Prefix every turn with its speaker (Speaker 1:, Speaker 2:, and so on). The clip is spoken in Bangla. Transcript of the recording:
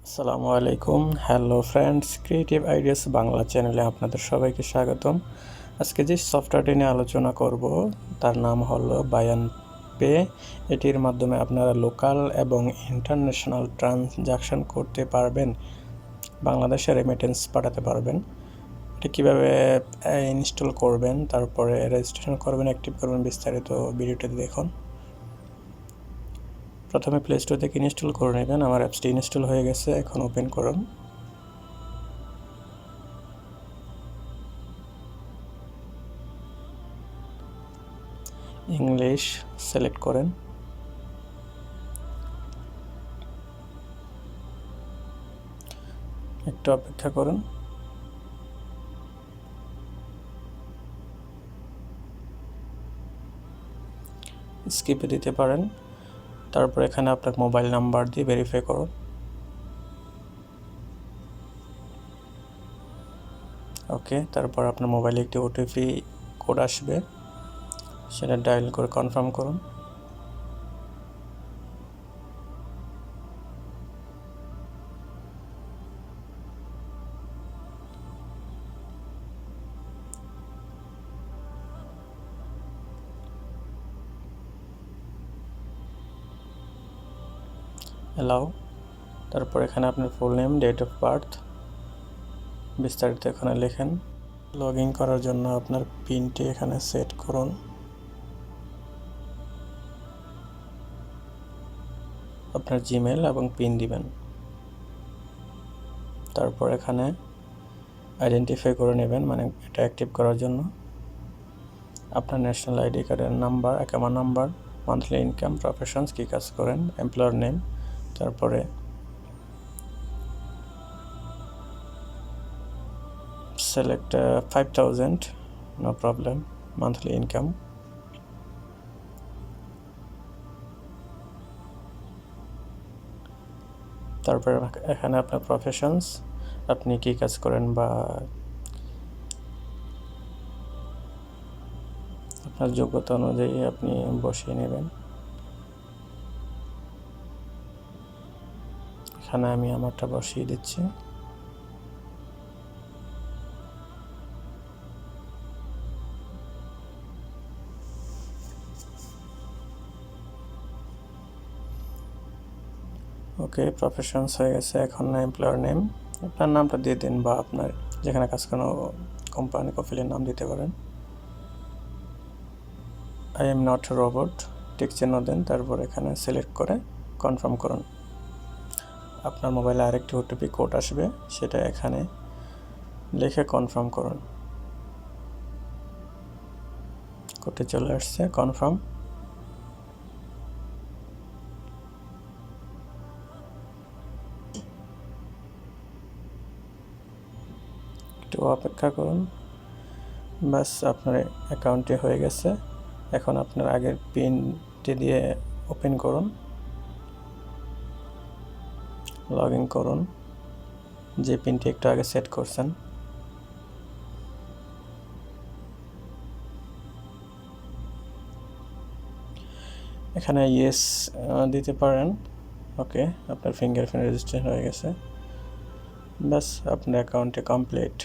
Speaker 1: আসসালামু আলাইকুম। Hello friends, creative ideas Bangla চ্যানেলে আপনাদের সবাইকে স্বাগতম। আজকে যে সফটওয়্যারটি নিয়ে আলোচনা করব তার নাম হলো বায়ান পে। এটির মাধ্যমে আপনারা লোকাল এবং ইন্টারন্যাশনাল ট্রানজাকশন করতে পারবেন, বাংলাদেশে রেমিটেন্স পাঠাতে পারবেন। এটি কীভাবে ইনস্টল করবেন, তারপরে রেজিস্ট্রেশন করবেন, অ্যাক্টিভ করবেন, বিস্তারিত ভিডিওটি দেখুন। প্রথমে প্লে স্টোর থেকে ইনস্টল করে নেবেন। আমার অ্যাপসটি ইনস্টল হয়ে গেছে, এখন ওপেন করুন। ইংলিশ সিলেক্ট করেন। একটু অপেক্ষা করুন। স্কিপে দিতে পারেন। তারপর এখানে আপনার মোবাইল নাম্বার দিয়ে ভেরিফাই করুন। ওকে, তারপর আপনার মোবাইলে একটি ওটিপি কোড আসবে, সেটা ডায়াল করে কনফার্ম করুন। অ্যালাউ। তারপর এখানে আপনার full name, date of birth, বিস্তারিত এখানে লেখেন। লগ ইন করার জন্য আপনার পিনটি এখানে সেট করুন। আপনার জিমেল এবং পিন দিবেন। তারপর এখানে আইডেন্টিফাই করে নেবেন, মানে এটা অ্যাক্টিভ করার জন্য আপনার ন্যাশনাল আইডি কার্ডের number, account number, monthly income, professions, কী কাজ করেন, এমপ্লয়ার নেম, তারপরে select 5000, no problem, monthly income. তারপর এখানে আপনার প্রফেশনস, আপনি কি কাজ করেন বা আপনার যোগ্যতা অনুযায়ী আপনি বসিয়ে নেবেন। এখানে আমি আমারটা বসিয়ে দিচ্ছি। ওকে, প্রফেশনস হয়ে গেছে। এখন এমপ্লয়ার নেম, আপনার নামটা দিয়ে দিন বা আপনার যেখানে কাজ করেন কোম্পানি কফিলের নাম দিতে পারেন। I am not robot, tick চিহ্ন দেন। তারপর এখানে সিলেক্ট করে কনফার্ম করুন। আপনার মোবাইলে আরেকটি ওটিপি কোড আসবে, সেটা এখানে লিখে কনফার্ম করুন। কোডটি চলে আসছে, কনফার্ম। একটু অপেক্ষা করুন। বাস, আপনার অ্যাকাউন্টটি হয়ে গেছে। এখন আপনার আগের পিনটি দিয়ে ওপেন করুন, লগ ইন করুন, যে পিনটি একটু আগে সেট করছেন। এখানে ইয়েস দিতে পারেন। ওকে, আপনার ফিঙ্গারপ্রিন্ট রেজিস্ট্রেশন হয়ে গেছে। বাস, আপনার অ্যাকাউন্টে কমপ্লিট।